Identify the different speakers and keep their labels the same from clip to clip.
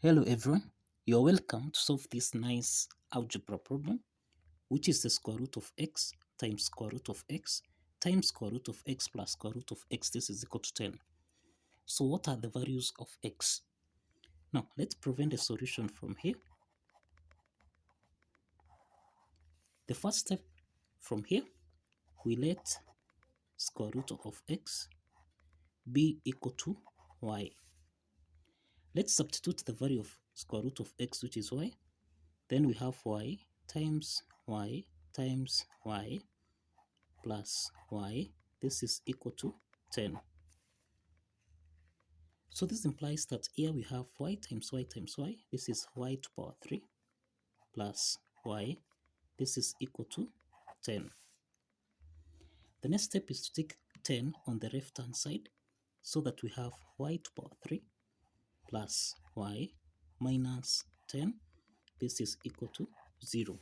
Speaker 1: Hello everyone, you're welcome to solve this nice algebra problem, which is the square root of x times square root of x times square root of x plus square root of x. This is equal to 10. So what are the values of x? Now let's prevent a solution from here. The first step from here, we let square root of x be equal to y. Let's substitute the value of square root of x, which is y. Then we have y times y times y plus y. This is equal to 10. So this implies that here we have y times y times y. This is y to power 3 plus y. This is equal to 10. The next step is to take 10 on the left hand side so that we have y to power 3 plus y minus 10. This is equal to 0.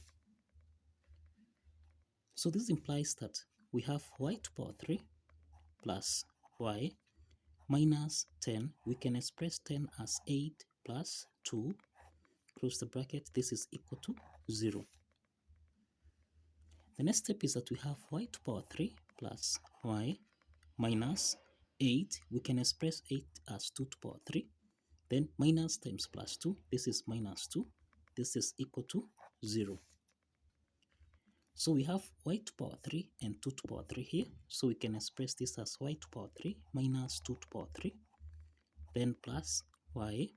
Speaker 1: So this implies that we have y to power 3 plus y minus 10. We can express 10 as 8 plus 2, close the bracket. This is equal to 0. The next step is that we have y to power 3 plus y minus 8. We can express 8 as 2 to power 3. Then minus times plus 2. This is minus 2. This is equal to 0. So we have y to power 3 and 2 to power 3 here. So we can express this as y to power 3 minus 2 to power 3. Then plus y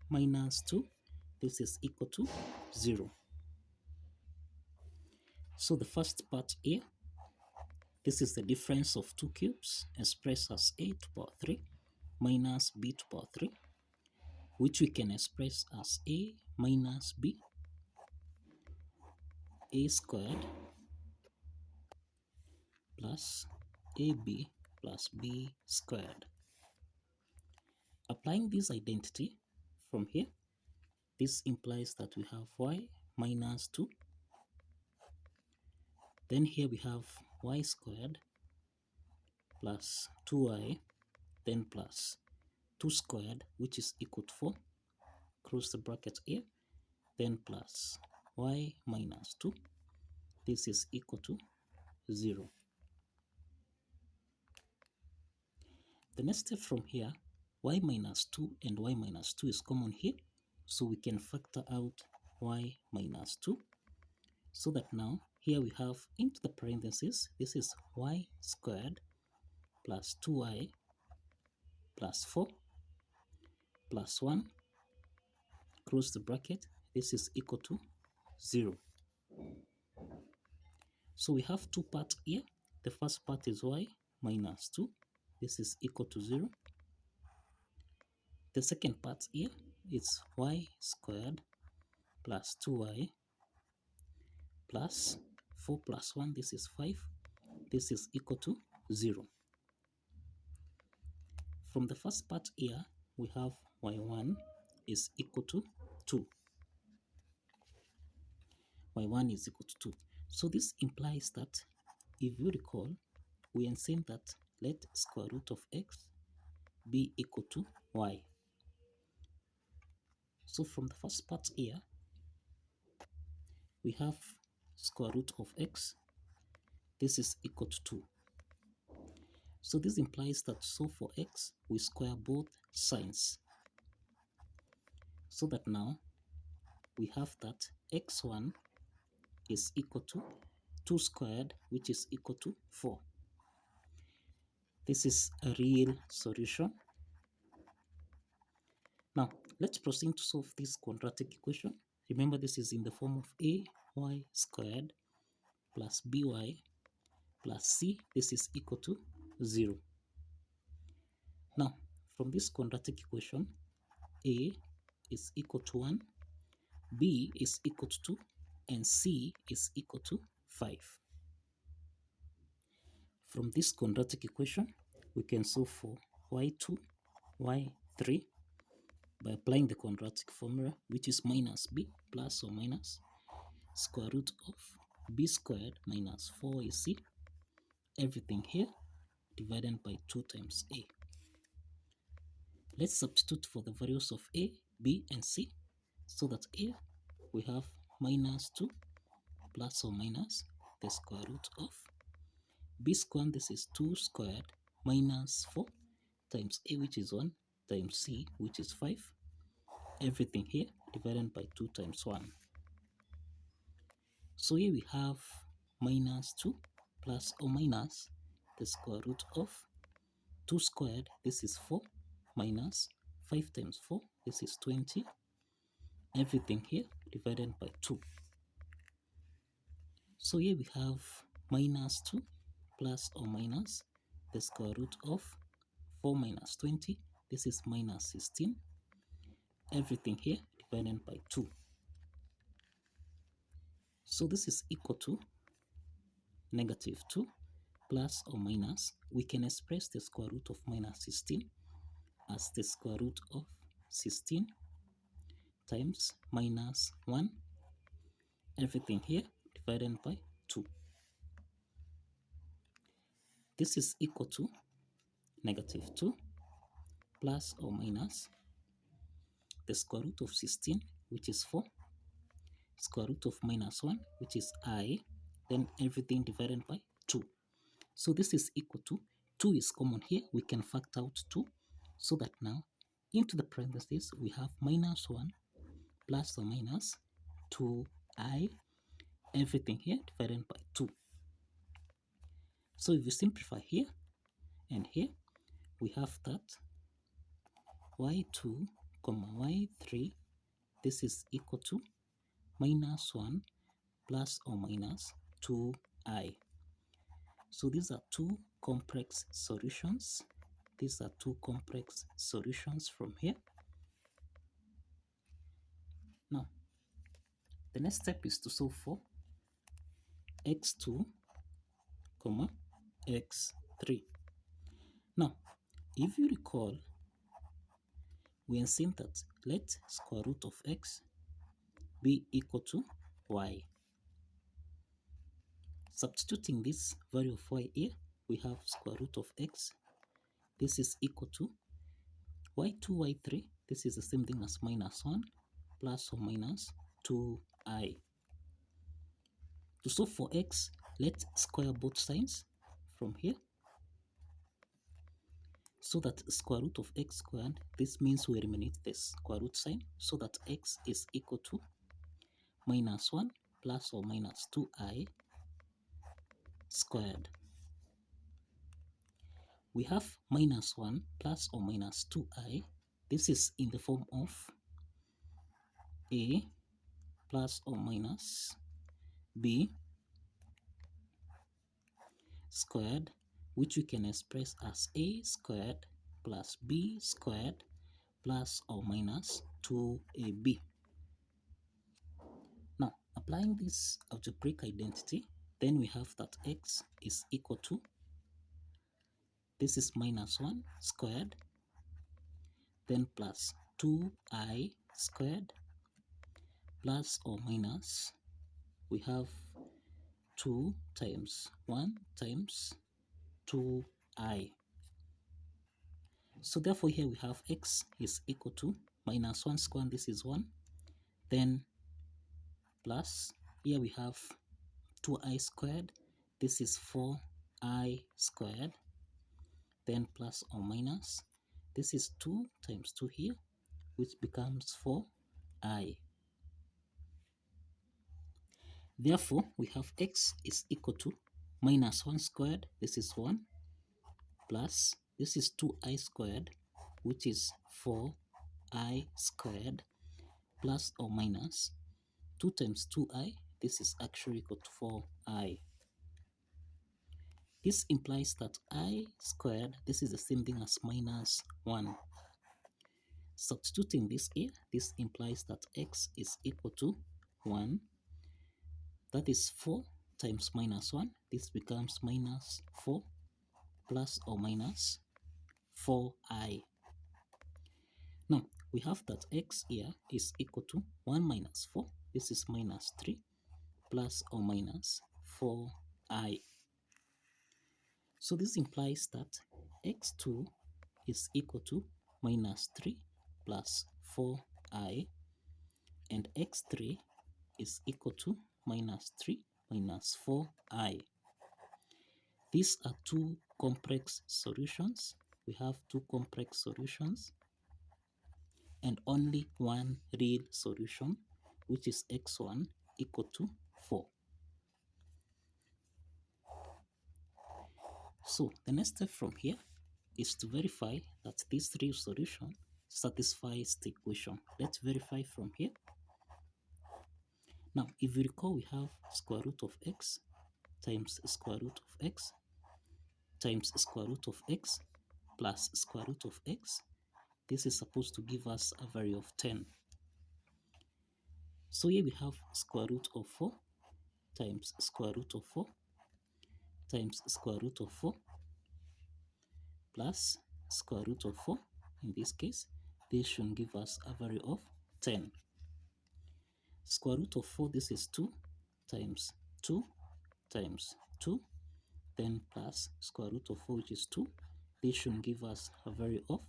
Speaker 1: minus 2. This is equal to 0. So the first part here, this is the difference of two cubes expressed as a to power 3 minus b to power 3, which we can express as a minus b, a squared plus ab plus b squared. Applying this identity from here, this implies that we have y minus 2. Then here we have y squared plus 2y, then plus 2 squared, which is equal to 4. Close the bracket here. Then plus y minus 2. This is equal to 0. The next step from here, y minus 2 and y minus 2 is common here. So we can factor out y minus 2. So that now here we have into the parentheses, this is y squared plus 2y plus 4 plus 1. Close the bracket. This is equal to 0. So we have two parts here. The first part is y minus 2. This is equal to 0. The second part here is y squared plus 2y plus 4 plus 1. This is 5. This is equal to 0. From the first part here, we have y1 is equal to 2. y1 is equal to 2. So this implies that, if you recall, we assume that let square root of x be equal to y. So from the first part here, we have square root of x. This is equal to 2. So this implies that for x, we square both sides. So that now we have that x1 is equal to 2 squared, which is equal to 4. This is a real solution. Now, let's proceed to solve this quadratic equation. Remember, this is in the form of ay squared plus by plus c. This is equal to 0. Now, from this quadratic equation, a is equal to 1, b is equal to 2, and c is equal to 5. From this quadratic equation, we can solve for y2, y3 by applying the quadratic formula, which is minus b plus or minus square root of b squared minus 4ac, everything here divided by 2 times a. Let's substitute for the values of a B and C, so that here we have minus 2 plus or minus the square root of B squared, this is 2 squared minus 4 times A, which is 1, times C, which is 5. Everything here divided by 2 times 1. So here we have minus 2 plus or minus the square root of 2 squared, this is 4, minus 5 times 4, this is 20. Everything here divided by 2. So here we have minus 2 plus or minus the square root of 4 minus 20, this is minus 16. Everything here divided by 2. So this is equal to negative 2 plus or minus, we can express the square root of minus 16 as the square root of 16 times minus 1. Everything here divided by 2. This is equal to negative 2 plus or minus the square root of 16, which is 4, square root of minus 1, which is I, then everything divided by 2. So this is equal to, 2 is common here, we can factor out 2, so that now into the parentheses we have minus 1 plus or minus 2i, everything here divided by 2. So if you simplify here and here, we have that y2 comma y3, this is equal to minus 1 plus or minus 2i. So these are two complex solutions. These are two complex solutions from here. Now, the next step is to solve for x2 comma x3. Now, if you recall, we have seen that let square root of x be equal to y. Substituting this value of y here, we have square root of x. This is equal to y2, y3. This is the same thing as minus 1 plus or minus 2i. To solve for x, let's square both sides from here. So that square root of x squared, this means we eliminate the square root sign, so that x is equal to minus 1 plus or minus 2i squared. We have minus 1 plus or minus 2i. This is in the form of a plus or minus b squared, which we can express as a squared plus b squared plus or minus 2ab. Now, applying this algebraic identity, then we have that x is equal to, this is minus 1 squared, then plus 2i squared, plus or minus, we have 2 times 1 times 2i. So therefore here we have x is equal to minus 1 squared, this is 1, then plus, here we have 2i squared, this is 4i squared, then plus or minus, this is 2 times 2 here, which becomes 4i. Therefore, we have x is equal to minus 1 squared, this is 1, plus, this is 2i squared, which is 4i squared, plus or minus 2 times 2i, this is actually equal to 4i. This implies that I squared, this is the same thing as minus 1. Substituting this here, this implies that x is equal to 1. That is 4 times minus 1. This becomes minus 4 plus or minus 4i. Now, we have that x here is equal to 1 minus 4. This is minus 3 plus or minus 4i. So this implies that x2 is equal to minus 3 plus 4i. I, and x3 is equal to minus 3 minus 4i. These are two complex solutions. We have two complex solutions and only one real solution, which is x1 equal to 4. So the next step from here is to verify that this real solution satisfies the equation. Let's verify from here. Now, if you recall, we have square root of x times square root of x times square root of x plus square root of x. This is supposed to give us a value of 10. So here we have square root of 4 times square root of 4 times square root of 4 plus square root of 4. In this case, this should give us a value of 10. Square root of 4, this is 2 times 2 times 2, then plus square root of 4, which is 2. This should give us a value of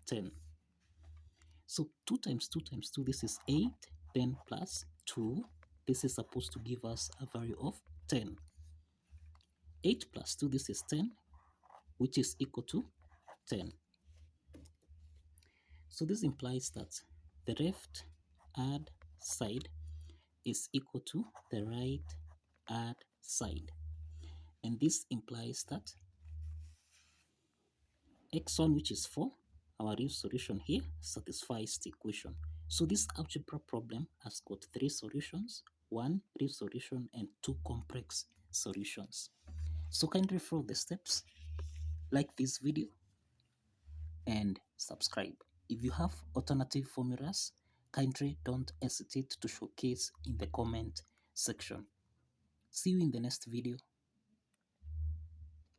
Speaker 1: 10. So 2 times 2 times 2, this is 8, then plus 2. This is supposed to give us a value of 10. 8 plus 2, this is 10, which is equal to 10. So this implies that the left hand side is equal to the right hand side. And this implies that x1, which is 4, our real solution here, satisfies the equation. So this algebra problem has got 3 solutions, 1 real solution and 2 complex solutions. So kindly follow the steps, like this video, and subscribe. If you have alternative formulas, kindly don't hesitate to showcase in the comment section. See you in the next video.